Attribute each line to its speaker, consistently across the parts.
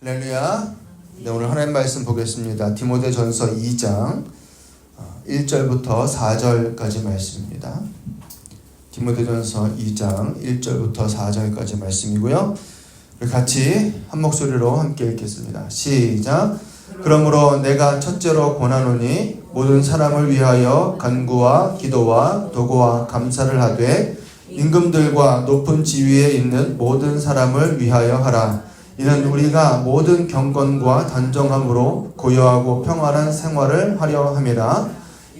Speaker 1: 할렐루야. 네, 오늘 하나님 말씀 보겠습니다. 디모데전서 2장 1절부터 4절까지 말씀입니다. 디모데전서 2장 1절부터 4절까지 말씀이고요. 우리 같이 한 목소리로 함께 읽겠습니다. 시작. 그러므로 내가 첫째로 권하노니 모든 사람을 위하여 간구와 기도와 도구와 감사를 하되 임금들과 높은 지위에 있는 모든 사람을 위하여 하라. 이는 우리가 모든 경건과 단정함으로 고요하고 평안한 생활을 하려 함이라.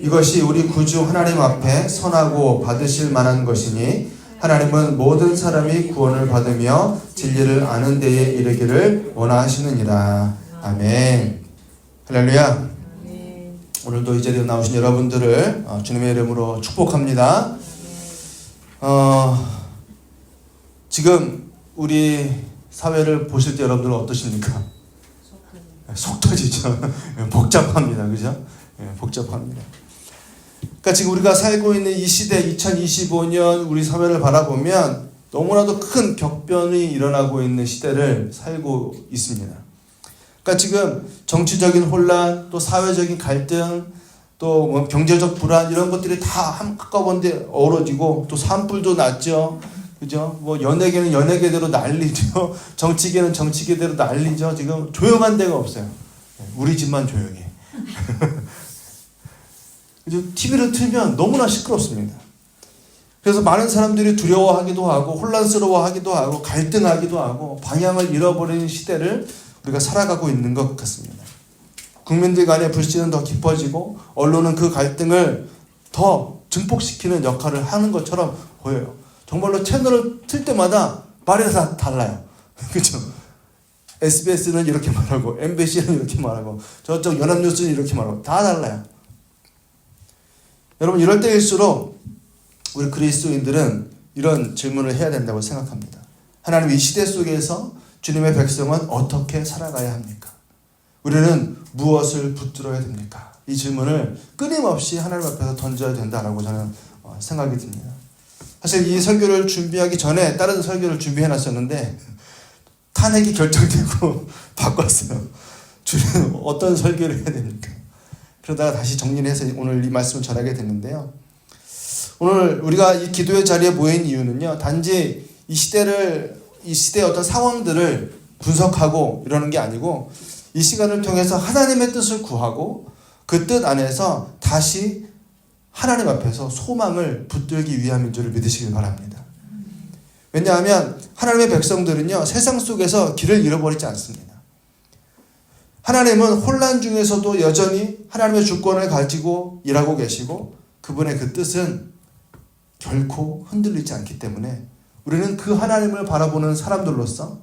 Speaker 1: 이것이 우리 구주 하나님 앞에 선하고 받으실 만한 것이니 하나님은 모든 사람이 구원을 받으며 진리를 아는 데에 이르기를 원하시느니라. 아멘. 할렐루야. 오늘도 이 자리에 나오신 여러분들을 주님의 이름으로 축복합니다. 지금 우리 사회를 보실 때 여러분들은 어떠십니까? 속 터지죠. 복잡합니다. 그죠? 복잡합니다. 그러니까 지금 우리가 살고 있는 이 시대 2025년 우리 사회를 바라보면 너무나도 큰 격변이 일어나고 있는 시대를 살고 있습니다. 그러니까 지금 정치적인 혼란, 또 사회적인 갈등, 또 뭐 경제적 불안 이런 것들이 다 한꺼번에 어우러지고 또 산불도 났죠. 그죠? 뭐 연예계는 연예계대로 난리죠. 정치계는 정치계대로 난리죠. 지금 조용한 데가 없어요. 우리 집만 조용해. 그죠? TV를 틀면 너무나 시끄럽습니다. 그래서 많은 사람들이 두려워하기도 하고 혼란스러워하기도 하고 갈등하기도 하고 방향을 잃어버리는 시대를 우리가 살아가고 있는 것 같습니다. 국민들 간의 불신은 더 깊어지고 언론은 그 갈등을 더 증폭시키는 역할을 하는 것처럼 보여요. 정말로 채널을 틀 때마다 말이 다 달라요. 그렇죠? SBS는 이렇게 말하고 MBC는 이렇게 말하고 저쪽 연합뉴스는 이렇게 말하고 다 달라요. 여러분 이럴 때일수록 우리 그리스도인들은 이런 질문을 해야 된다고 생각합니다. 하나님 이 시대 속에서 주님의 백성은 어떻게 살아가야 합니까? 우리는 무엇을 붙들어야 됩니까? 이 질문을 끊임없이 하나님 앞에서 던져야 된다라고 저는 생각이 듭니다. 사실 이 설교를 준비하기 전에 다른 설교를 준비해놨었는데 탄핵이 결정되고 바꿨어요. 주님 어떤 설교를 해야 됩니까? 그러다가 다시 정리를 해서 오늘 이 말씀을 전하게 됐는데요. 오늘 우리가 이 기도의 자리에 모인 이유는요. 단지 이 시대의 어떤 상황들을 분석하고 이러는 게 아니고 이 시간을 통해서 하나님의 뜻을 구하고 그 뜻 안에서 다시 하나님 앞에서 소망을 붙들기 위함인 줄 믿으시길 바랍니다. 왜냐하면 하나님의 백성들은요. 세상 속에서 길을 잃어버리지 않습니다. 하나님은 혼란 중에서도 여전히 하나님의 주권을 가지고 일하고 계시고 그분의 그 뜻은 결코 흔들리지 않기 때문에 우리는 그 하나님을 바라보는 사람들로서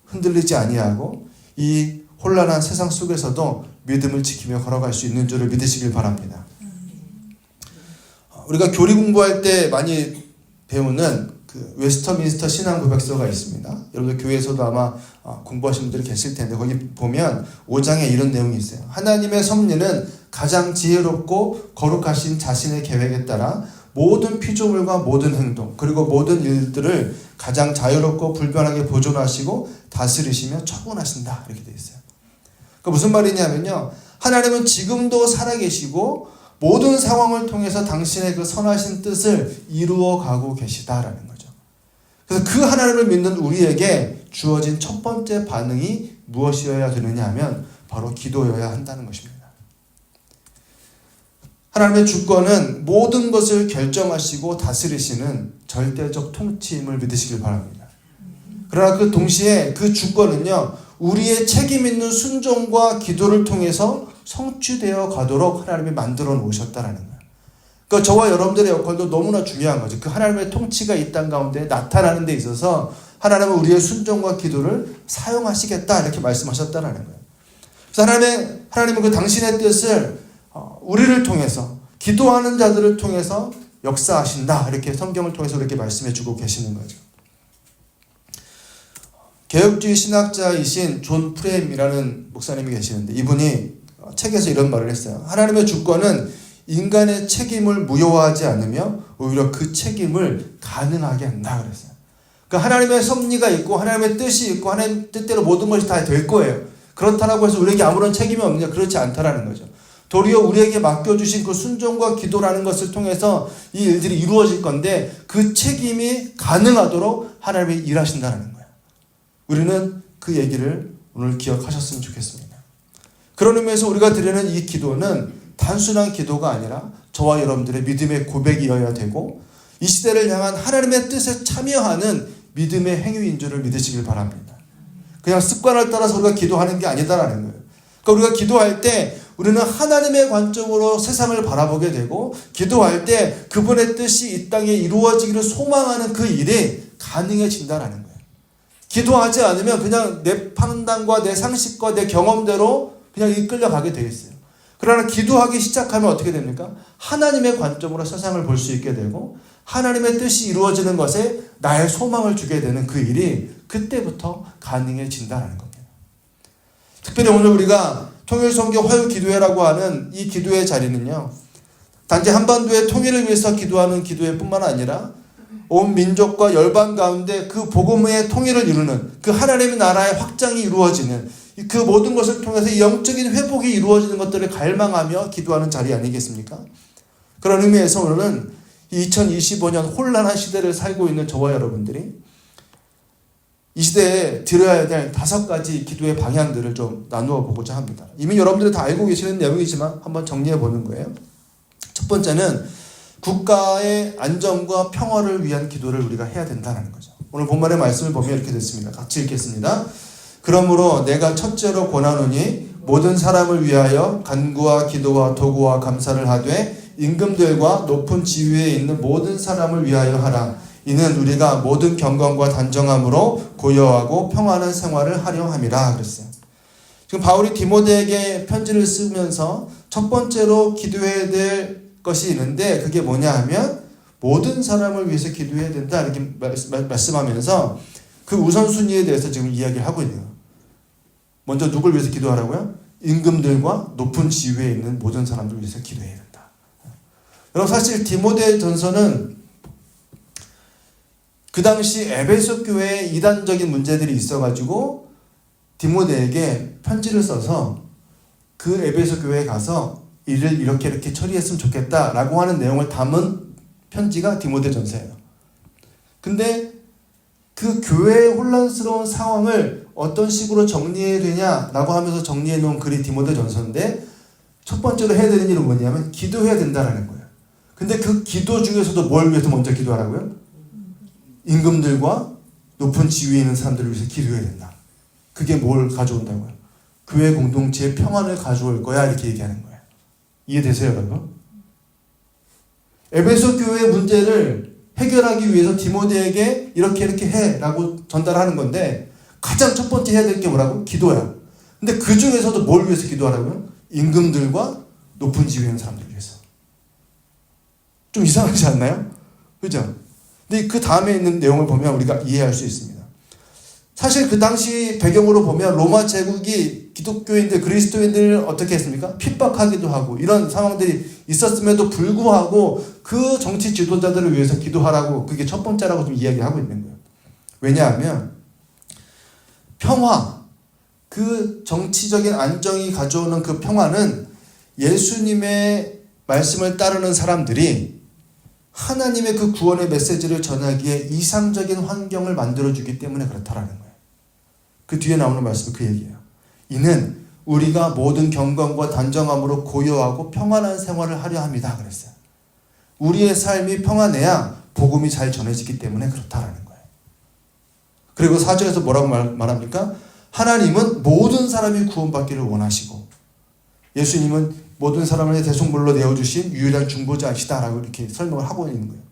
Speaker 1: 흔들리지 아니하고 이 혼란한 세상 속에서도 믿음을 지키며 걸어갈 수 있는 줄을 믿으시길 바랍니다. 우리가 교리 공부할 때 많이 배우는 그 웨스터민스터 신앙 고백서가 있습니다. 여러분들 교회에서도 아마 공부하신 분들이 계실 텐데 거기 보면 5장에 이런 내용이 있어요. 하나님의 섭리는 가장 지혜롭고 거룩하신 자신의 계획에 따라 모든 피조물과 모든 행동 그리고 모든 일들을 가장 자유롭고 불변하게 보존하시고 다스리시며 처분하신다 이렇게 되어 있어요. 그러니까 무슨 말이냐면요. 하나님은 지금도 살아계시고 모든 상황을 통해서 당신의 그 선하신 뜻을 이루어가고 계시다라는 거죠. 그래서 그 하나님을 믿는 우리에게 주어진 첫 번째 반응이 무엇이어야 되느냐 하면 바로 기도여야 한다는 것입니다. 하나님의 주권은 모든 것을 결정하시고 다스리시는 절대적 통치임을 믿으시길 바랍니다. 그러나 그 동시에 그 주권은요. 우리의 책임 있는 순종과 기도를 통해서 성취되어 가도록 하나님이 만들어 놓으셨다라는 거예요. 그러니까 저와 여러분들의 역할도 너무나 중요한 거죠. 그 하나님의 통치가 이 땅 가운데 나타나는 데 있어서 하나님은 우리의 순종과 기도를 사용하시겠다 이렇게 말씀하셨다라는 거예요. 그래서 하나님은 그 당신의 뜻을 우리를 통해서 기도하는 자들을 통해서 역사하신다 이렇게 성경을 통해서 이렇게 말씀해 주고 계시는 거죠. 개혁주의 신학자이신 존 프레임이라는 목사님이 계시는데 이분이 책에서 이런 말을 했어요. 하나님의 주권은 인간의 책임을 무효화하지 않으며 오히려 그 책임을 가능하게 한다 그랬어요. 그러니까 하나님의 섭리가 있고 하나님의 뜻이 있고 하나님의 뜻대로 모든 것이 다 될 거예요. 그렇다라고 해서 우리에게 아무런 책임이 없느냐? 그렇지 않다라는 거죠. 도리어 우리에게 맡겨주신 그 순종과 기도라는 것을 통해서 이 일들이 이루어질 건데 그 책임이 가능하도록 하나님이 일하신다는 거예요. 우리는 그 얘기를 오늘 기억하셨으면 좋겠습니다. 그런 의미에서 우리가 드리는 이 기도는 단순한 기도가 아니라 저와 여러분들의 믿음의 고백이어야 되고 이 시대를 향한 하나님의 뜻에 참여하는 믿음의 행위인 줄을 믿으시길 바랍니다. 그냥 습관을 따라서 우리가 기도하는 게 아니다라는 거예요. 그러니까 우리가 기도할 때 우리는 하나님의 관점으로 세상을 바라보게 되고 기도할 때 그분의 뜻이 이 땅에 이루어지기를 소망하는 그 일이 가능해진다라는 거예요. 기도하지 않으면 그냥 내 판단과 내 상식과 내 경험대로 그냥 이끌려가게 되어 있어요. 그러나 기도하기 시작하면 어떻게 됩니까? 하나님의 관점으로 세상을 볼 수 있게 되고 하나님의 뜻이 이루어지는 것에 나의 소망을 주게 되는 그 일이 그때부터 가능해진다는 겁니다. 특별히 오늘 우리가 통일선교 화요기도회라고 하는 이 기도의 자리는요, 단지 한반도의 통일을 위해서 기도하는 기도회뿐만 아니라 온 민족과 열방 가운데 그 복음의 통일을 이루는 그 하나님의 나라의 확장이 이루어지는 그 모든 것을 통해서 영적인 회복이 이루어지는 것들을 갈망하며 기도하는 자리 아니겠습니까? 그런 의미에서 오늘은 2025년 혼란한 시대를 살고 있는 저와 여러분들이 이 시대에 들어야 될 5가지 기도의 방향들을 좀 나누어 보고자 합니다. 이미 여러분들이 다 알고 계시는 내용이지만 한번 정리해 보는 거예요. 첫 번째는 국가의 안정과 평화를 위한 기도를 우리가 해야 된다는 거죠. 오늘 본문의 말씀을 보면 이렇게 됐습니다. 같이 읽겠습니다. 그러므로 내가 첫째로 권하노니 모든 사람을 위하여 간구와 기도와 도구와 감사를 하되 임금들과 높은 지위에 있는 모든 사람을 위하여 하라. 이는 우리가 모든 경건과 단정함으로 고요하고 평안한 생활을 하려 함이라 그랬어요. 지금 바울이 디모데에게 편지를 쓰면서 첫 번째로 기도해야 될 것이 있는데 그게 뭐냐 하면 모든 사람을 위해서 기도해야 된다 이렇게 말씀하면서 그 우선순위에 대해서 지금 이야기를 하고 있네요. 먼저 누굴 위해서 기도하라고요? 임금들과 높은 지위에 있는 모든 사람들 위해서 기도해야 된다. 여러분 사실 디모데 전서는 그 당시 에베소 교회에 이단적인 문제들이 있어가지고 디모데에게 편지를 써서 그 에베소 교회에 가서 일을 이렇게 처리했으면 좋겠다라고 하는 내용을 담은 편지가 디모데 전서예요. 근데 그 교회의 혼란스러운 상황을 어떤 식으로 정리해야 되냐라고 하면서 정리해 놓은 글이 디모데 전서인데 첫 번째로 해야 되는 일은 뭐냐면 기도해야 된다라는 거예요. 근데 그 기도 중에서도 뭘 위해서 먼저 기도하라고요? 임금들과 높은 지위에 있는 사람들을 위해서 기도해야 된다. 그게 뭘 가져온다고요? 교회 공동체의 평안을 가져올 거야 이렇게 얘기하는 거예요. 이해되세요 여러분? 에베소 교회의 문제를 해결하기 위해서 디모데에게 이렇게 해라고 전달하는 건데 가장 첫 번째 해야 될 게 뭐라고? 기도야. 근데 그 중에서도 뭘 위해서 기도하라고요? 임금들과 높은 지위에 있는 사람들을 위해서. 좀 이상하지 않나요? 그죠? 근데 그 다음에 있는 내용을 보면 우리가 이해할 수 있습니다. 사실 그 당시 배경으로 보면 로마 제국이 기독교인들, 그리스도인들을 어떻게 했습니까? 핍박하기도 하고 이런 상황들이 있었음에도 불구하고 그 정치 지도자들을 위해서 기도하라고 그게 첫 번째라고 좀 이야기하고 있는 거예요. 왜냐하면 평화, 그 정치적인 안정이 가져오는 그 평화는 예수님의 말씀을 따르는 사람들이 하나님의 그 구원의 메시지를 전하기에 이상적인 환경을 만들어주기 때문에 그렇다라는 거예요. 그 뒤에 나오는 말씀은 그 얘기예요. 이는 우리가 모든 경건과 단정함으로 고요하고 평안한 생활을 하려 합니다. 그랬어요. 우리의 삶이 평안해야 복음이 잘 전해지기 때문에 그렇다라는 거예요. 그리고 4절에서 뭐라고 말합니까? 하나님은 모든 사람이 구원받기를 원하시고 예수님은 모든 사람을 대속물로 내어주신 유일한 중보자이시다라고 이렇게 설명을 하고 있는 거예요.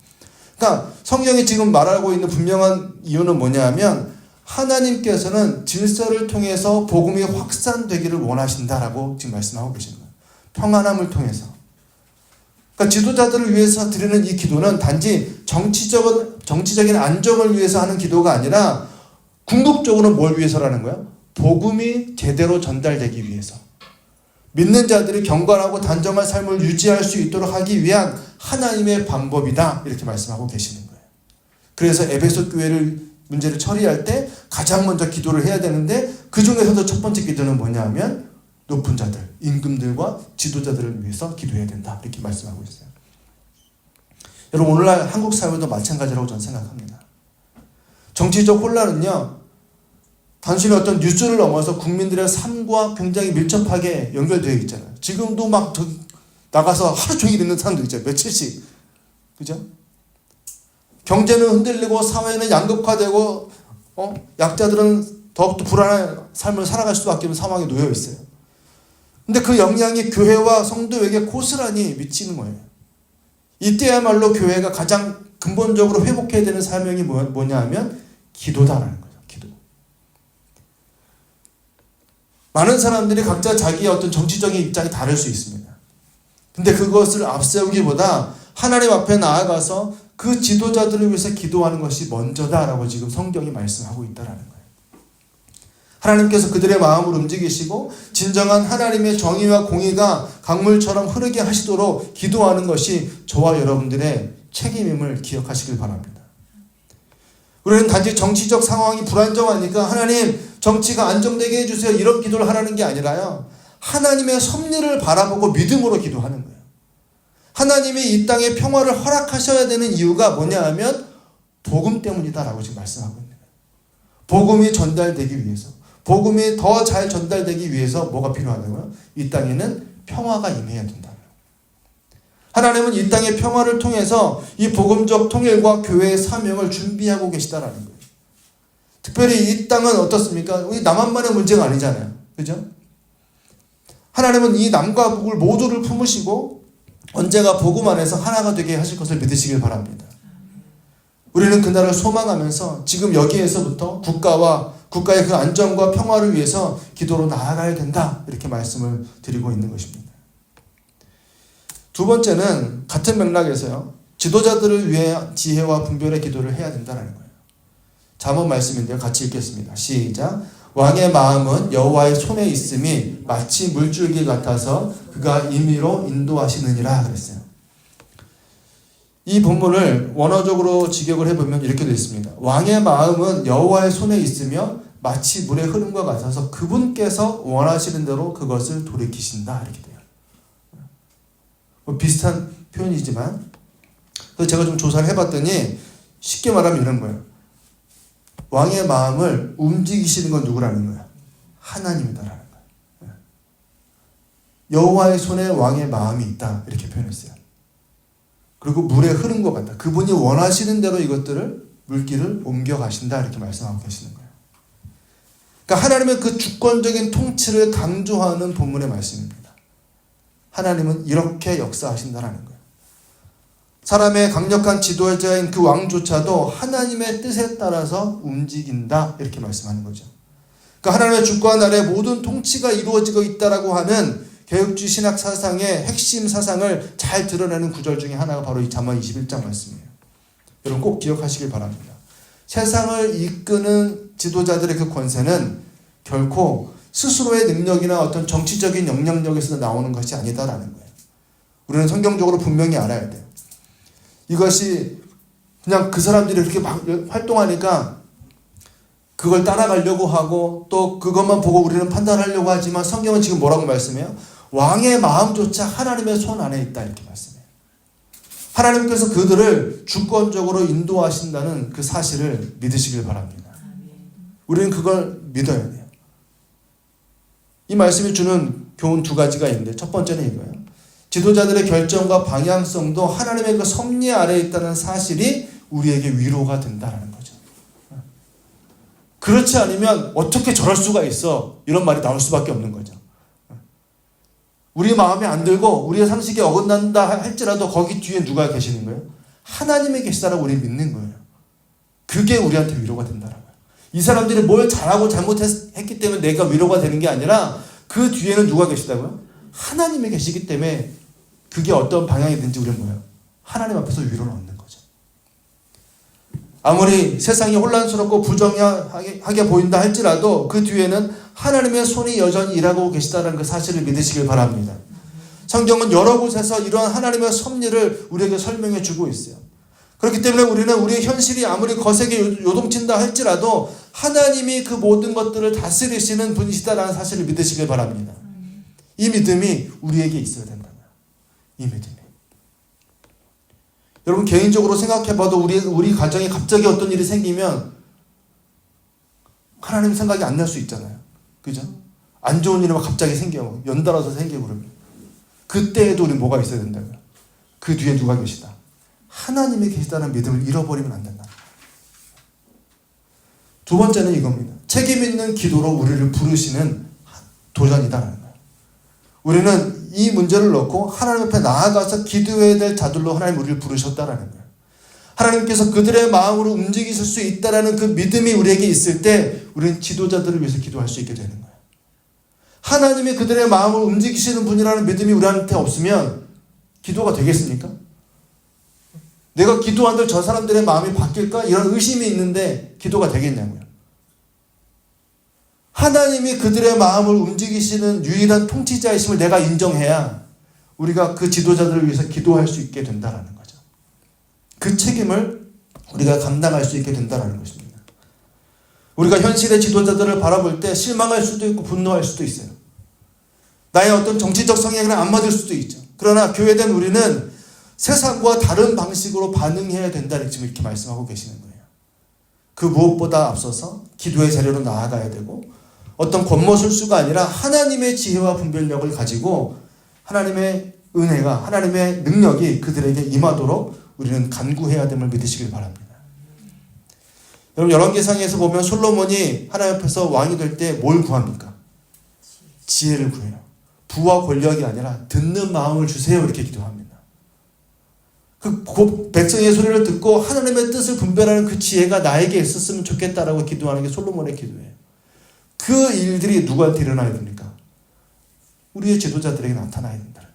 Speaker 1: 그러니까 성경이 지금 말하고 있는 분명한 이유는 뭐냐 하면 하나님께서는 질서를 통해서 복음이 확산되기를 원하신다라고 지금 말씀하고 계시는 거예요. 평안함을 통해서. 그러니까 지도자들을 위해서 드리는 이 기도는 단지 정치적인 안정을 위해서 하는 기도가 아니라 궁극적으로는 뭘 위해서라는 거예요? 복음이 제대로 전달되기 위해서. 믿는 자들이 경건하고 단정한 삶을 유지할 수 있도록 하기 위한 하나님의 방법이다. 이렇게 말씀하고 계시는 거예요. 그래서 에베소 교회를 문제를 처리할 때 가장 먼저 기도를 해야 되는데 그 중에서도 첫 번째 기도는 뭐냐 하면 높은 자들, 임금들과 지도자들을 위해서 기도해야 된다. 이렇게 말씀하고 있어요. 여러분 오늘날 한국 사회도 마찬가지라고 저는 생각합니다. 정치적 혼란은요. 단순히 어떤 뉴스를 넘어서 국민들의 삶과 굉장히 밀접하게 연결되어 있잖아요. 지금도 막 나가서 하루 종일 있는 사람들 있잖아요. 며칠씩. 그죠? 경제는 흔들리고 사회는 양극화되고 약자들은 더욱더 불안한 삶을 살아갈 수밖에 없는 상황에 놓여 있어요. 근데 그 영향이 교회와 성도에게 고스란히 미치는 거예요. 이때야말로 교회가 가장 근본적으로 회복해야 되는 사명이 뭐냐 하면 기도다라는 거죠. 기도. 많은 사람들이 각자 자기의 어떤 정치적인 입장이 다를 수 있습니다. 근데 그것을 앞세우기보다 하나님 앞에 나아가서 그 지도자들을 위해서 기도하는 것이 먼저다라고 지금 성경이 말씀하고 있다라는 거예요. 하나님께서 그들의 마음을 움직이시고 진정한 하나님의 정의와 공의가 강물처럼 흐르게 하시도록 기도하는 것이 저와 여러분들의 책임임을 기억하시길 바랍니다. 우리는 단지 정치적 상황이 불안정하니까 하나님 정치가 안정되게 해주세요 이런 기도를 하라는 게 아니라요. 하나님의 섭리를 바라보고 믿음으로 기도하는 거예요. 하나님이 이 땅에 평화를 허락하셔야 되는 이유가 뭐냐 하면 복음 때문이다라고 지금 말씀하고 있는 거예요. 복음이 전달되기 위해서, 복음이 더 잘 전달되기 위해서 뭐가 필요하다고요? 이 땅에는 평화가 임해야 된다. 하나님은 이 땅의 평화를 통해서 이 복음적 통일과 교회의 사명을 준비하고 계시다라는 거예요. 특별히 이 땅은 어떻습니까? 우리 남한만의 문제가 아니잖아요. 그죠? 하나님은 이 남과 북을 모두를 품으시고 언제가 복음 안에서 하나가 되게 하실 것을 믿으시길 바랍니다. 우리는 그날을 소망하면서 지금 여기에서부터 국가의 그 안정과 평화를 위해서 기도로 나아가야 된다. 이렇게 말씀을 드리고 있는 것입니다. 두 번째는 같은 맥락에서요. 지도자들을 위해 지혜와 분별의 기도를 해야 된다는 거예요. 잠언 말씀인데요. 같이 읽겠습니다. 시작. 왕의 마음은 여호와의 손에 있음이 마치 물줄기 같아서 그가 임의로 인도하시느니라 그랬어요. 이 본문을 원어적으로 직역을 해보면 이렇게 되어 있습니다. 왕의 마음은 여호와의 손에 있으며 마치 물의 흐름과 같아서 그분께서 원하시는 대로 그것을 돌이키신다 이렇게 돼요. 뭐 비슷한 표현이지만 그래서 제가 좀 조사를 해봤더니 쉽게 말하면 이런 거예요. 왕의 마음을 움직이시는 건 누구라는 거야? 하나님이다라는 거야. 여호와의 손에 왕의 마음이 있다 이렇게 표현했어요. 그리고 물에 흐른 것 같다. 그분이 원하시는 대로 이것들을 물길을 옮겨가신다 이렇게 말씀하고 계시는 거예요. 그러니까 하나님의 그 주권적인 통치를 강조하는 본문의 말씀입니다. 하나님은 이렇게 역사하신다라는 거예요. 사람의 강력한 지도자인 그 왕조차도 하나님의 뜻에 따라서 움직인다 이렇게 말씀하는 거죠. 그러니까 하나님의 주권 아래 모든 통치가 이루어지고 있다라고 하는 개혁주의 신학 사상의 핵심 사상을 잘 드러내는 구절 중에 하나가 바로 이 잠언 21장 말씀이에요. 여러분 꼭 기억하시길 바랍니다. 세상을 이끄는 지도자들의 그 권세는 결코 스스로의 능력이나 어떤 정치적인 영향력에서 나오는 것이 아니다라는 거예요. 우리는 성경적으로 분명히 알아야 돼요. 이것이 그냥 그 사람들이 이렇게 막 활동하니까 그걸 따라가려고 하고 또 그것만 보고 우리는 판단하려고 하지만 성경은 지금 뭐라고 말씀해요? 왕의 마음조차 하나님의 손 안에 있다 이렇게 말씀해요. 하나님께서 그들을 주권적으로 인도하신다는 그 사실을 믿으시길 바랍니다. 우리는 그걸 믿어야 돼요. 이 말씀이 주는 교훈 두 가지가 있는데 첫 번째는 이거예요. 지도자들의 결정과 방향성도 하나님의 그 섭리 아래에 있다는 사실이 우리에게 위로가 된다는 거죠. 그렇지 않으면 어떻게 저럴 수가 있어 이런 말이 나올 수밖에 없는 거죠. 우리 마음에 안 들고 우리의 상식에 어긋난다 할지라도 거기 뒤에 누가 계시는 거예요? 하나님이 계시다라고 우리 믿는 거예요. 그게 우리한테 위로가 된다는 거예요. 이 사람들이 뭘 잘하고 잘못했기 때문에 내가 위로가 되는 게 아니라 그 뒤에는 누가 계시다고요? 하나님이 계시기 때문에 그게 어떤 방향이든지 우리는 뭐예요? 하나님 앞에서 위로를 얻는 거죠. 아무리 세상이 혼란스럽고 부정하게 보인다 할지라도 그 뒤에는 하나님의 손이 여전히 일하고 계시다는 그 사실을 믿으시길 바랍니다. 성경은 여러 곳에서 이러한 하나님의 섭리를 우리에게 설명해 주고 있어요. 그렇기 때문에 우리는 우리의 현실이 아무리 거세게 요동친다 할지라도 하나님이 그 모든 것들을 다스리시는 분이시다라는 사실을 믿으시길 바랍니다. 이 믿음이 우리에게 있어야 된다. 이 믿음이. 여러분 개인적으로 생각해봐도 우리 가정에 갑자기 어떤 일이 생기면 하나님 생각이 안 날 수 있잖아요. 그죠? 안 좋은 일이 막 갑자기 생겨. 연달아서 생기고 그러면. 그때에도 우리 뭐가 있어야 된다고요? 그 뒤에 누가 계시다. 하나님이 계시다는 믿음을 잃어버리면 안 된다. 두 번째는 이겁니다. 책임 있는 기도로 우리를 부르시는 도전이다라는 거예요. 우리는 이 문제를 놓고 하나님 앞에 나아가서 기도해야 될 자들로 하나님 우리를 부르셨다라는 거예요. 하나님께서 그들의 마음으로 움직이실 수 있다라는 그 믿음이 우리에게 있을 때 우리는 지도자들을 위해서 기도할 수 있게 되는 거예요. 하나님이 그들의 마음을 움직이시는 분이라는 믿음이 우리한테 없으면 기도가 되겠습니까? 내가 기도한들 저 사람들의 마음이 바뀔까? 이런 의심이 있는데 기도가 되겠냐고요. 하나님이 그들의 마음을 움직이시는 유일한 통치자이심을 내가 인정해야 우리가 그 지도자들을 위해서 기도할 수 있게 된다는 거죠. 그 책임을 우리가 감당할 수 있게 된다는 것입니다. 우리가 현실의 지도자들을 바라볼 때 실망할 수도 있고 분노할 수도 있어요. 나의 어떤 정치적 성향이랑 안 맞을 수도 있죠. 그러나 교회된 우리는 세상과 다른 방식으로 반응해야 된다는 지금 이렇게 말씀하고 계시는 거예요. 그 무엇보다 앞서서 기도의 자리로 나아가야 되고 어떤 권모술수가 아니라 하나님의 지혜와 분별력을 가지고 하나님의 은혜가 하나님의 능력이 그들에게 임하도록 우리는 간구해야 됨을 믿으시길 바랍니다. 여러분 열왕기상에서 보면 솔로몬이 하나님 앞에서 왕이 될 때 뭘 구합니까? 지혜를 구해요. 부와 권력이 아니라 듣는 마음을 주세요 이렇게 기도합니다. 그 백성의 소리를 듣고 하나님의 뜻을 분별하는 그 지혜가 나에게 있었으면 좋겠다라고 기도하는 게 솔로몬의 기도예요. 그 일들이 누구한테 일어나야 됩니까? 우리의 지도자들에게 나타나야 된다는 거예요.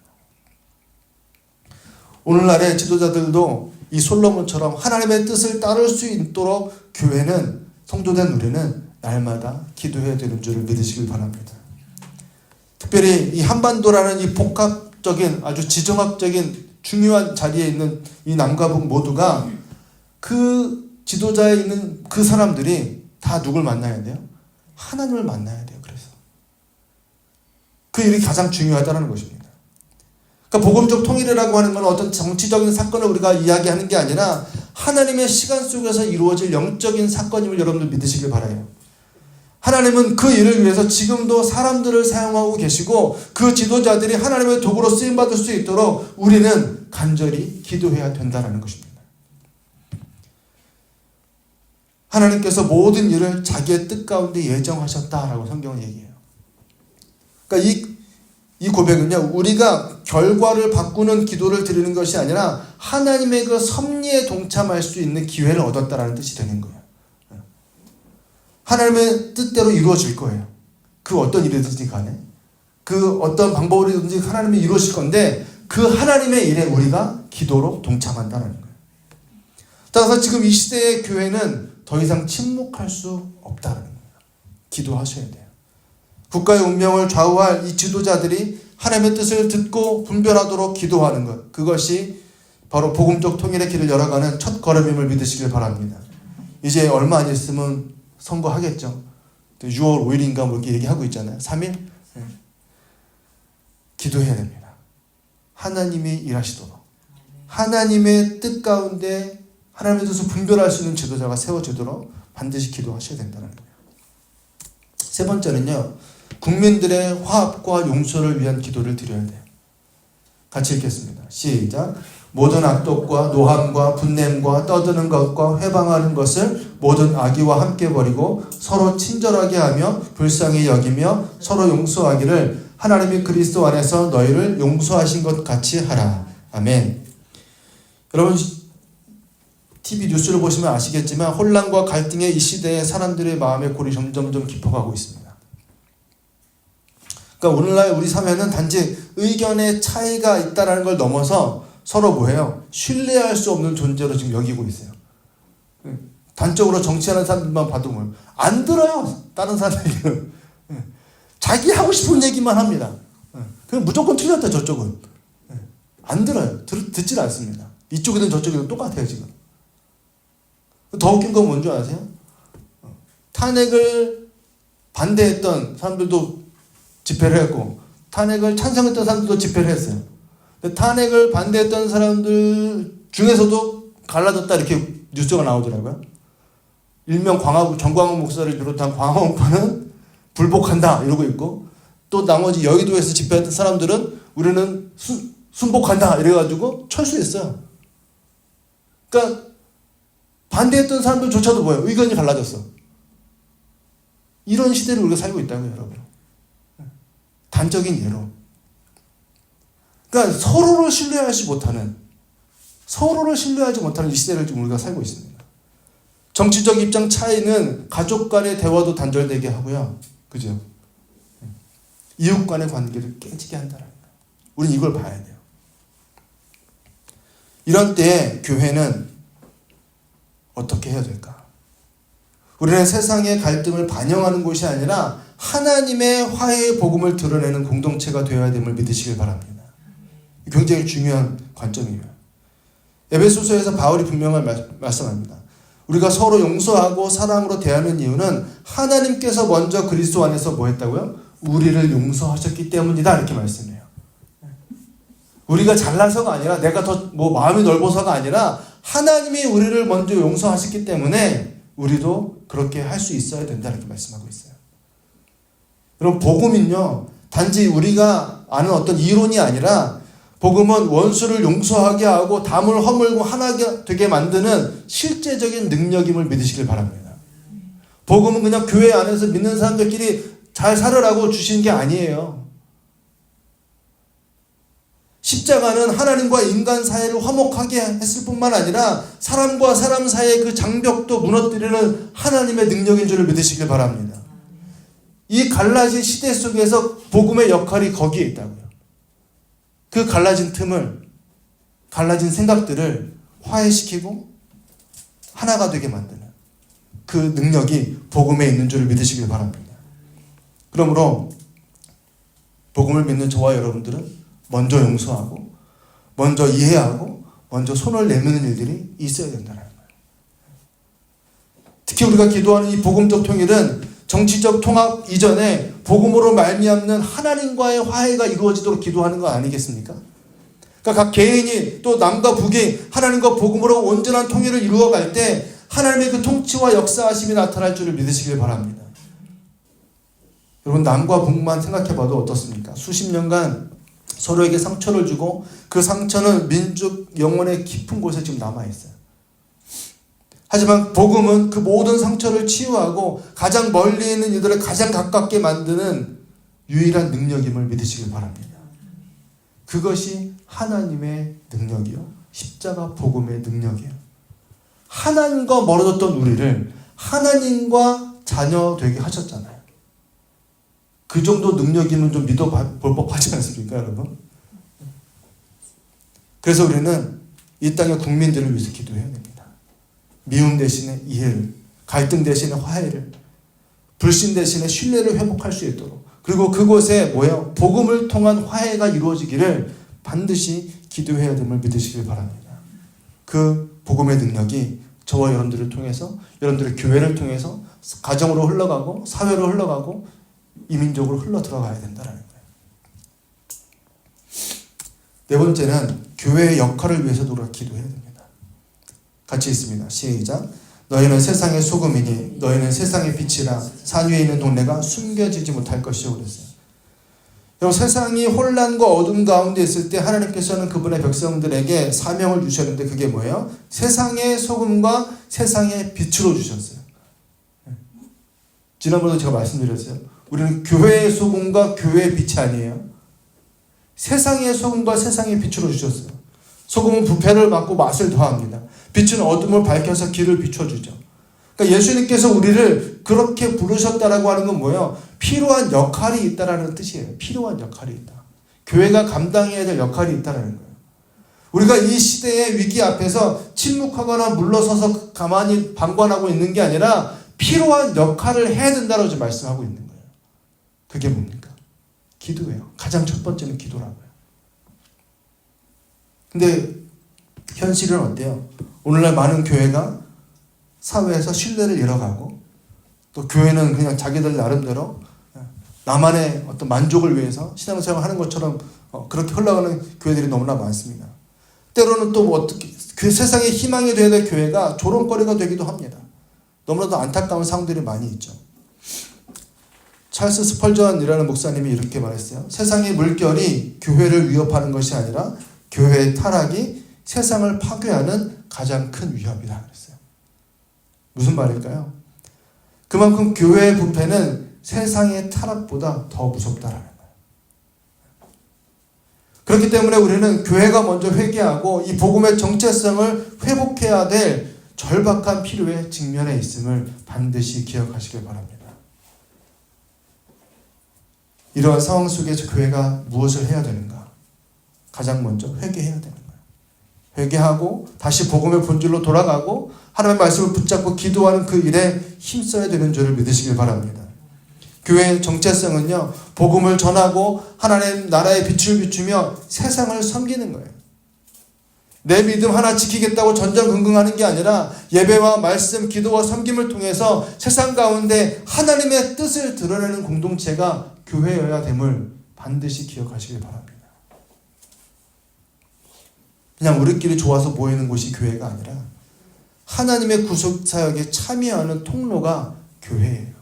Speaker 1: 오늘날의 지도자들도 이 솔로몬처럼 하나님의 뜻을 따를 수 있도록 교회는 성도된 우리는 날마다 기도해야 되는 줄을 믿으시길 바랍니다. 특별히 이 한반도라는 이 복합적인 아주 지정학적인 중요한 자리에 있는 이 남과 북 모두가 그 지도자에 있는 그 사람들이 다 누굴 만나야 돼요? 하나님을 만나야 돼요. 그래서 그 일이 가장 중요하다는 것입니다. 그러니까 복음적 통일이라고 하는 건 어떤 정치적인 사건을 우리가 이야기하는 게 아니라 하나님의 시간 속에서 이루어질 영적인 사건임을 여러분들 믿으시길 바라요. 하나님은 그 일을 위해서 지금도 사람들을 사용하고 계시고 그 지도자들이 하나님의 도구로 쓰임받을 수 있도록 우리는 간절히 기도해야 된다는 것입니다. 하나님께서 모든 일을 자기의 뜻 가운데 예정하셨다라고 성경은 얘기해요. 그러니까 이 고백은요, 우리가 결과를 바꾸는 기도를 드리는 것이 아니라 하나님의 그 섭리에 동참할 수 있는 기회를 얻었다라는 뜻이 되는 거예요. 하나님의 뜻대로 이루어질 거예요. 그 어떤 일이든지 간에. 그 어떤 방법으로든지 하나님이 이루어질 건데 그 하나님의 일에 우리가 기도로 동참한다는 거예요. 따라서 지금 이 시대의 교회는 더 이상 침묵할 수 없다는 거예요. 기도하셔야 돼요. 국가의 운명을 좌우할 이 지도자들이 하나님의 뜻을 듣고 분별하도록 기도하는 것. 그것이 바로 복음적 통일의 길을 열어가는 첫 걸음임을 믿으시길 바랍니다. 이제 얼마 안 있으면 선거하겠죠. 6월 5일인가 뭐 이렇게 얘기하고 있잖아요. 3일? 네. 기도해야 됩니다. 하나님이 일하시도록. 하나님의 뜻 가운데 하나님의 뜻을 분별할 수 있는 지도자가 세워지도록 반드시 기도하셔야 된다는 거예요. 세 번째는요. 국민들의 화합과 용서를 위한 기도를 드려야 돼요. 같이 읽겠습니다. 시작. 모든 악독과 노함과 분냄과 떠드는 것과 회방하는 것을 모든 악의와 함께 버리고 서로 친절하게 하며 불쌍히 여기며 서로 용서하기를 하나님이 그리스도 안에서 너희를 용서하신 것 같이 하라. 아멘. 여러분 TV 뉴스를 보시면 아시겠지만 혼란과 갈등의 이 시대에 사람들의 마음의 골이 점점 깊어가고 있습니다. 그러니까 오늘날 우리 사회는 단지 의견의 차이가 있다는 걸 넘어서 서로 뭐예요? 신뢰할 수 없는 존재로 지금 여기고 있어요. 단적으로 정치하는 사람들만 봐도 뭐예요? 안 들어요. 다른 사람들은. 자기 하고 싶은 얘기만 합니다. 그럼 무조건 틀렸다 저쪽은. 안 들어요. 듣질 않습니다. 이쪽이든 저쪽이든 똑같아요 지금. 더 웃긴 건 뭔지 아세요? 탄핵을 반대했던 사람들도 집회를 했고 탄핵을 찬성했던 사람들도 집회를 했어요. 근데 탄핵을 반대했던 사람들 중에서도 갈라졌다 이렇게 뉴스가 나오더라고요. 일명 정광훈 목사를 비롯한 광화문파는 불복한다 이러고 있고 또 나머지 여의도에서 집회했던 사람들은 우리는 순복한다 이래가지고 철수했어요. 그러니까 반대했던 사람들조차도 뭐예요? 의견이 갈라졌어. 이런 시대를 우리가 살고 있다고요, 여러분. 단적인 예로. 그러니까 서로를 신뢰하지 못하는 이 시대를 지금 우리가 살고 있습니다. 정치적 입장 차이는 가족 간의 대화도 단절되게 하고요. 그죠? 이웃 간의 관계를 깨지게 한다는 거예요. 우리는 이걸 봐야 돼요. 이런 때에 교회는 어떻게 해야 될까? 우리는 세상의 갈등을 반영하는 곳이 아니라 하나님의 화해의 복음을 드러내는 공동체가 되어야 됨을 믿으시길 바랍니다. 굉장히 중요한 관점이에요. 에베소서에서 바울이 분명히 말씀합니다. 우리가 서로 용서하고 사랑으로 대하는 이유는 하나님께서 먼저 그리스도 안에서 뭐 했다고요? 우리를 용서하셨기 때문이다 이렇게 말씀해요. 우리가 잘나서가 아니라 내가 더 마음이 넓어서가 아니라 하나님이 우리를 먼저 용서하셨기 때문에 우리도 그렇게 할 수 있어야 된다 이렇게 말씀하고 있어요. 여러분 복음은요 단지 우리가 아는 어떤 이론이 아니라 복음은 원수를 용서하게 하고 담을 허물고 하나 되게 만드는 실제적인 능력임을 믿으시길 바랍니다. 복음은 그냥 교회 안에서 믿는 사람들끼리 잘 살으라고 주신 게 아니에요. 십자가는 하나님과 인간 사이를 화목하게 했을 뿐만 아니라 사람과 사람 사이의 그 장벽도 무너뜨리는 하나님의 능력인 줄을 믿으시길 바랍니다. 이 갈라진 시대 속에서 복음의 역할이 거기에 있다고요. 그 갈라진 틈을, 갈라진 생각들을 화해시키고 하나가 되게 만드는 그 능력이 복음에 있는 줄을 믿으시길 바랍니다. 그러므로 복음을 믿는 저와 여러분들은 먼저 용서하고 먼저 이해하고 먼저 손을 내미는 일들이 있어야 된다는 거예요. 특히 우리가 기도하는 이 복음적 통일은 정치적 통합 이전에 복음으로 말미암는 하나님과의 화해가 이루어지도록 기도하는 거 아니겠습니까? 그러니까 각 개인이 또 남과 북이 하나님과 복음으로 온전한 통일을 이루어갈 때 하나님의 그 통치와 역사하심이 나타날 줄을 믿으시길 바랍니다. 여러분 남과 북만 생각해봐도 어떻습니까? 수십 년간 서로에게 상처를 주고 그 상처는 민족 영혼의 깊은 곳에 지금 남아있어요. 하지만 복음은 그 모든 상처를 치유하고 가장 멀리 있는 이들을 가장 가깝게 만드는 유일한 능력임을 믿으시길 바랍니다. 그것이 하나님의 능력이요. 십자가 복음의 능력이에요. 하나님과 멀어졌던 우리를 하나님과 자녀 되게 하셨잖아요. 그 정도 능력이면 좀 믿어볼 법하지 않습니까, 여러분? 그래서 우리는 이 땅의 국민들을 위해서 기도해야 됩니다. 미움 대신에 이해를, 갈등 대신에 화해를, 불신 대신에 신뢰를 회복할 수 있도록, 그리고 그곳에 복음을 통한 화해가 이루어지기를 반드시 기도해야 됨을 믿으시길 바랍니다. 그 복음의 능력이 저와 여러분들을 통해서, 여러분들의 교회를 통해서 가정으로 흘러가고 사회로 흘러가고 이민족으로 흘러 들어가야 된다는 거예요. 네 번째는 교회의 역할을 위해서도 우리가 기도해야 됩니다. 같이 있습니다. 시작. 너희는 세상의 소금이니 너희는 세상의 빛이라 산 위에 있는 동네가 숨겨지지 못할 것이요 그랬어요. 여러분 세상이 혼란과 어둠 가운데 있을 때 하나님께서는 그분의 백성들에게 사명을 주셨는데 그게 뭐예요? 세상의 소금과 세상의 빛으로 주셨어요. 지난번에도 제가 말씀드렸어요. 우리는 교회의 소금과 교회의 빛이 아니에요. 세상의 소금과 세상의 빛으로 주셨어요. 소금은 부패를 막고 맛을 더합니다. 빛은 어둠을 밝혀서 길을 비춰주죠. 그러니까 예수님께서 우리를 그렇게 부르셨다라고 하는 건 뭐예요? 필요한 역할이 있다라는 뜻이에요. 필요한 역할이 있다. 교회가 감당해야 될 역할이 있다라는 거예요. 우리가 이 시대의 위기 앞에서 침묵하거나 물러서서 가만히 방관하고 있는 게 아니라 필요한 역할을 해야 된다고 지금 말씀하고 있는 거예요. 그게 뭡니까? 기도예요. 가장 첫 번째는 기도라고요. 근데 현실은 어때요? 오늘날 많은 교회가 사회에서 신뢰를 잃어가고 또 교회는 그냥 자기들 나름대로 나만의 어떤 만족을 위해서 신앙생활을 하는 것처럼 그렇게 흘러가는 교회들이 너무나 많습니다. 때로는 또 뭐 어떻게 그 세상의 희망이 되어야 될 교회가 조롱거리가 되기도 합니다. 너무나도 안타까운 상황들이 많이 있죠. 찰스 스펄전이라는 목사님이 이렇게 말했어요. 세상의 물결이 교회를 위협하는 것이 아니라 교회의 타락이 세상을 파괴하는 가장 큰 위협이다 그랬어요. 무슨 말일까요? 그만큼 교회의 부패는 세상의 타락보다 더 무섭다라는 거예요. 그렇기 때문에 우리는 교회가 먼저 회개하고 이 복음의 정체성을 회복해야 될 절박한 필요에 직면해 있음을 반드시 기억하시길 바랍니다. 이러한 상황 속에서 교회가 무엇을 해야 되는가? 가장 먼저 회개해야 되는 거예요. 회개하고 다시 복음의 본질로 돌아가고 하나님의 말씀을 붙잡고 기도하는 그 일에 힘써야 되는 줄을 믿으시길 바랍니다. 교회의 정체성은요, 복음을 전하고 하나님 나라의 빛을 비추며 세상을 섬기는 거예요. 내 믿음 하나 지키겠다고 전전긍긍하는 게 아니라 예배와 말씀, 기도와 섬김을 통해서 세상 가운데 하나님의 뜻을 드러내는 공동체가 교회여야 됨을 반드시 기억하시길 바랍니다. 그냥 우리끼리 좋아서 모이는 곳이 교회가 아니라 하나님의 구속사역에 참여하는 통로가 교회예요.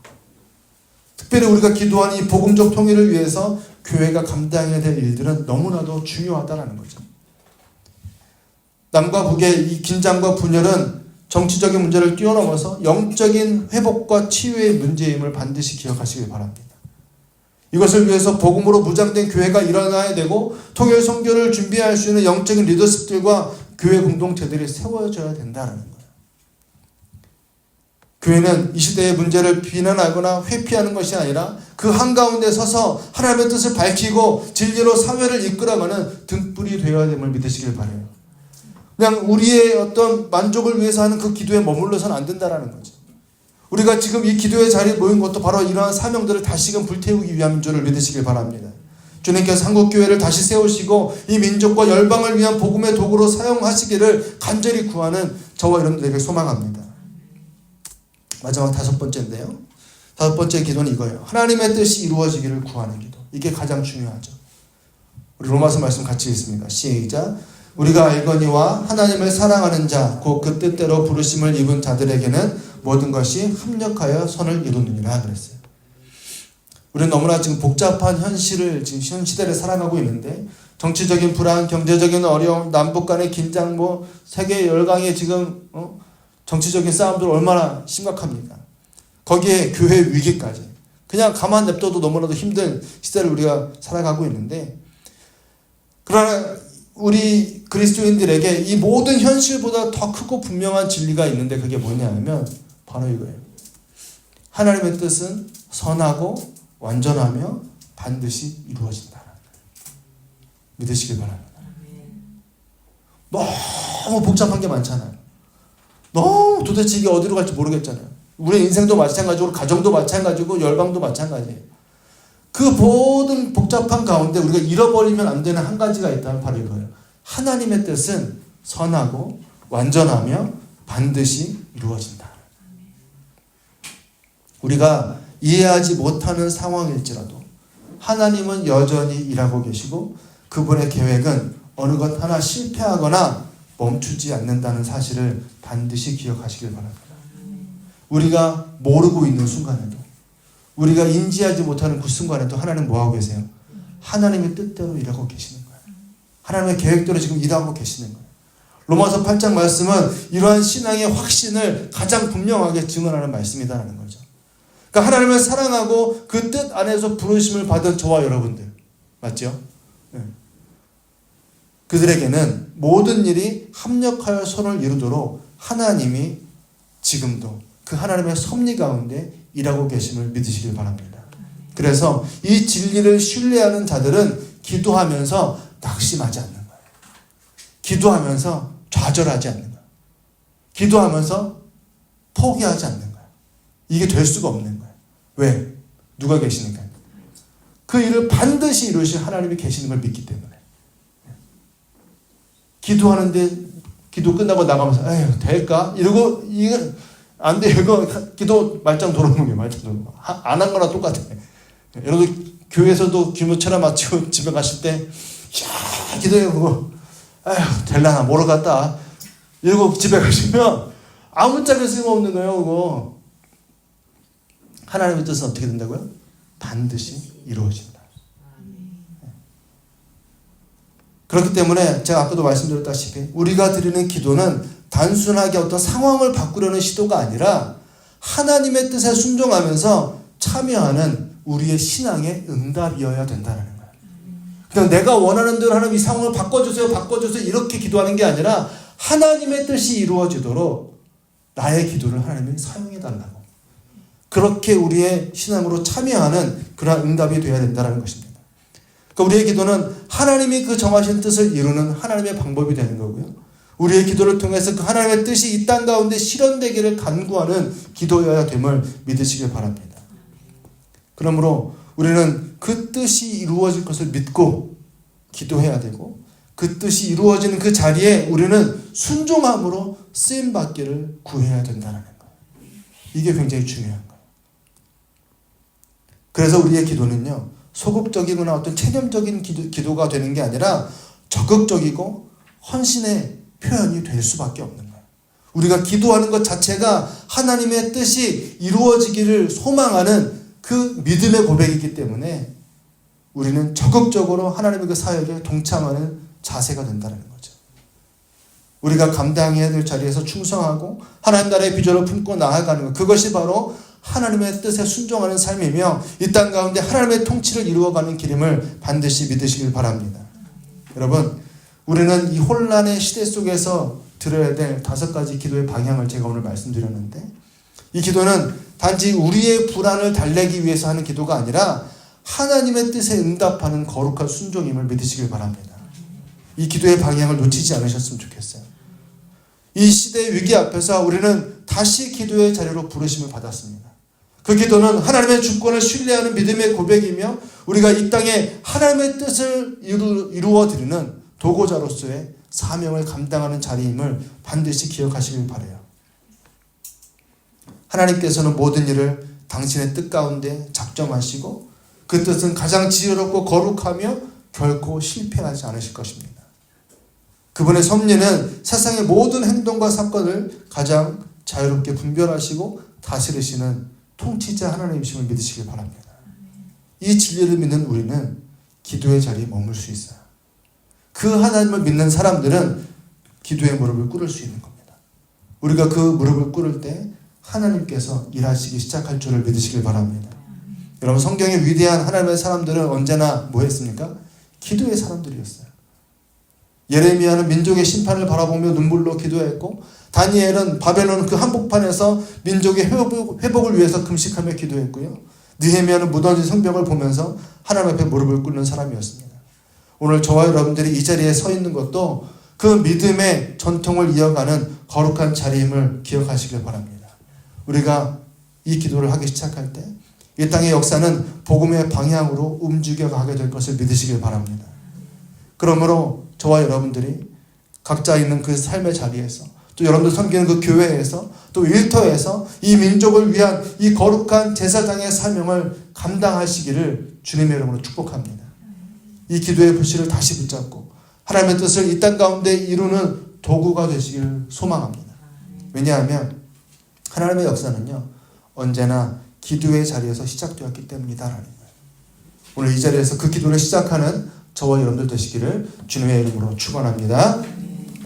Speaker 1: 특별히 우리가 기도하는 이 복음적 통일을 위해서 교회가 감당해야 될 일들은 너무나도 중요하다는 거죠. 남과 북의 이 긴장과 분열은 정치적인 문제를 뛰어넘어서 영적인 회복과 치유의 문제임을 반드시 기억하시길 바랍니다. 이것을 위해서 복음으로 무장된 교회가 일어나야 되고 통일 선교를 준비할 수 있는 영적인 리더십들과 교회 공동체들이 세워져야 된다는 거예요. 교회는 이 시대의 문제를 비난하거나 회피하는 것이 아니라 그 한가운데 서서 하나님의 뜻을 밝히고 진리로 사회를 이끌어가는 등불이 되어야 됨을 믿으시길 바라요. 그냥 우리의 어떤 만족을 위해서 하는 그 기도에 머물러서는 안 된다는 거죠. 우리가 지금 이 기도의 자리에 모인 것도 바로 이러한 사명들을 다시금 불태우기 위함인 줄을 믿으시길 바랍니다. 주님께서 한국교회를 다시 세우시고 이 민족과 열방을 위한 복음의 도구로 사용하시기를 간절히 구하는 저와 여러분들에게 소망합니다. 마지막 5번째인데요. 5번째 기도는 이거예요. 하나님의 뜻이 이루어지기를 구하는 기도. 이게 가장 중요하죠. 우리 로마서 말씀 같이 읽습니다. 시작. 우리가 알거니와 하나님을 사랑하는 자, 곧 그 뜻대로 부르심을 입은 자들에게는 모든 것이 합력하여 선을 이루느니라 그랬어요. 우리는 너무나 지금 복잡한 현실을, 지금 현 시대를 살아가고 있는데, 정치적인 불안, 경제적인 어려움, 남북 간의 긴장, 세계 열강의 지금 정치적인 싸움들 얼마나 심각합니까? 거기에 교회 위기까지. 그냥 가만 냅둬도 너무나도 힘든 시대를 우리가 살아가고 있는데, 그러나 우리 그리스도인들에게 이 모든 현실보다 더 크고 분명한 진리가 있는데 그게 뭐냐면 바로 이거예요. 하나님의 뜻은 선하고 완전하며 반드시 이루어진다. 믿으시길 바랍니다. 너무 복잡한 게 많잖아요. 너무 도대체 이게 어디로 갈지 모르겠잖아요. 우리 인생도 마찬가지고 가정도 마찬가지고 열방도 마찬가지예요. 그 모든 복잡한 가운데 우리가 잃어버리면 안 되는 한 가지가 있다면 바로 이거예요. 하나님의 뜻은 선하고 완전하며 반드시 이루어진다. 우리가 이해하지 못하는 상황일지라도 하나님은 여전히 일하고 계시고 그분의 계획은 어느 것 하나 실패하거나 멈추지 않는다는 사실을 반드시 기억하시길 바랍니다. 우리가 모르고 있는 순간에도, 우리가 인지하지 못하는 그 순간에도 하나님 뭐하고 계세요? 하나님의 뜻대로 일하고 계시는 거예요. 하나님의 계획대로 지금 일하고 계시는 거예요. 로마서 8장 말씀은 이러한 신앙의 확신을 가장 분명하게 증언하는 말씀이다라는 거죠. 그러니까 하나님을 사랑하고 그 뜻 안에서 부르심을 받은 저와 여러분들, 맞죠? 네. 그들에게는 모든 일이 합력하여 선을 이루도록 하나님이 지금도 그 하나님의 섭리 가운데 일하고 계심을 믿으시길 바랍니다. 그래서 이 진리를 신뢰하는 자들은 기도하면서 낙심하지 않는 거예요. 기도하면서 좌절하지 않는 거예요. 기도하면서 포기하지 않는 거예요. 이게 될 수가 없는 거예요. 왜? 누가 계시니까? 그 일을 반드시 이루실 하나님이 계시는 걸 믿기 때문에. 기도하는데 기도 끝나고 나가면서 에휴 될까? 이러고 안 돼. 이거 기도 말짱 도루묵이에요. 말짱 도루묵. 안 한 거나 똑같아. 여러분 교회에서도 규모처럼 마치고 집에 가실 때 야, 기도해 그거. 아휴 될라나 모르겠다. 이러고 집에 가시면 아무 짝에 쓸모없는 거예요. 그거. 하나님의 뜻은 어떻게 된다고요? 반드시 이루어진다. 그렇기 때문에 제가 아까도 말씀드렸다시피 우리가 드리는 기도는 단순하게 어떤 상황을 바꾸려는 시도가 아니라 하나님의 뜻에 순종하면서 참여하는 우리의 신앙의 응답이어야 된다는 거예요. 그냥 내가 원하는 대로 하나님 이 상황을 바꿔주세요, 바꿔주세요 이렇게 기도하는 게 아니라 하나님의 뜻이 이루어지도록 나의 기도를 하나님이 사용해달라고. 그렇게 우리의 신앙으로 참여하는 그런 응답이 되어야 된다는 것입니다. 그러니까 우리의 기도는 하나님이 그 정하신 뜻을 이루는 하나님의 방법이 되는 거고요. 우리의 기도를 통해서 그 하나님의 뜻이 이 땅 가운데 실현되기를 간구하는 기도여야 됨을 믿으시길 바랍니다. 그러므로 우리는 그 뜻이 이루어질 것을 믿고 기도해야 되고 그 뜻이 이루어지는 그 자리에 우리는 순종함으로 쓰임받기를 구해야 된다는 거예요. 이게 굉장히 중요한 거예요. 그래서 우리의 기도는요. 소극적이거나 어떤 체념적인 기도가 되는 게 아니라 적극적이고 헌신의 표현이 될 수밖에 없는 거예요. 우리가 기도하는 것 자체가 하나님의 뜻이 이루어지기를 소망하는 그 믿음의 고백이기 때문에 우리는 적극적으로 하나님의 그 사역에 동참하는 자세가 된다는 거죠. 우리가 감당해야 될 자리에서 충성하고 하나님 나라의 비전을 품고 나아가는 것, 그것이 바로 하나님의 뜻에 순종하는 삶이며 이 땅 가운데 하나님의 통치를 이루어가는 길임을 반드시 믿으시길 바랍니다. 여러분, 우리는 이 혼란의 시대 속에서 들어야 될 5가지 기도의 방향을 제가 오늘 말씀드렸는데, 이 기도는 단지 우리의 불안을 달래기 위해서 하는 기도가 아니라 하나님의 뜻에 응답하는 거룩한 순종임을 믿으시길 바랍니다. 이 기도의 방향을 놓치지 않으셨으면 좋겠어요. 이 시대의 위기 앞에서 우리는 다시 기도의 자리로 부르심을 받았습니다. 그 기도는 하나님의 주권을 신뢰하는 믿음의 고백이며 우리가 이 땅에 하나님의 뜻을 이루어드리는 도구자로서의 사명을 감당하는 자리임을 반드시 기억하시길 바라요. 하나님께서는 모든 일을 당신의 뜻 가운데 작정하시고 그 뜻은 가장 지혜롭고 거룩하며 결코 실패하지 않으실 것입니다. 그분의 섭리는 세상의 모든 행동과 사건을 가장 자유롭게 분별하시고 다스리시는 통치자 하나님이심을 믿으시길 바랍니다. 이 진리를 믿는 우리는 기도의 자리에 머물 수 있어요. 그 하나님을 믿는 사람들은 기도의 무릎을 꿇을 수 있는 겁니다. 우리가 그 무릎을 꿇을 때 하나님께서 일하시기 시작할 줄을 믿으시길 바랍니다. 여러분, 성경의 위대한 하나님의 사람들은 언제나 뭐 했습니까? 기도의 사람들이었어요. 예레미야는 민족의 심판을 바라보며 눈물로 기도했고, 다니엘은 바벨론 그 한복판에서 민족의 회복을 위해서 금식하며 기도했고요. 느헤미야는 무너진 성벽을 보면서 하나님 앞에 무릎을 꿇는 사람이었습니다. 오늘 저와 여러분들이 이 자리에 서 있는 것도 그 믿음의 전통을 이어가는 거룩한 자리임을 기억하시길 바랍니다. 우리가 이 기도를 하기 시작할 때 이 땅의 역사는 복음의 방향으로 움직여가게 될 것을 믿으시길 바랍니다. 그러므로 저와 여러분들이 각자 있는 그 삶의 자리에서 또 여러분들 섬기는 그 교회에서 또 일터에서 이 민족을 위한 이 거룩한 제사장의 사명을 감당하시기를 주님의 이름으로 축복합니다. 이 기도의 불씨를 다시 붙잡고 하나님의 뜻을 이 땅 가운데 이루는 도구가 되시기를 소망합니다. 왜냐하면 하나님의 역사는요 언제나 기도의 자리에서 시작되었기 때문이다라는 거예요. 오늘 이 자리에서 그 기도를 시작하는 저와 여러분들 되시기를 주님의 이름으로 축원합니다.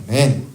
Speaker 1: 아멘.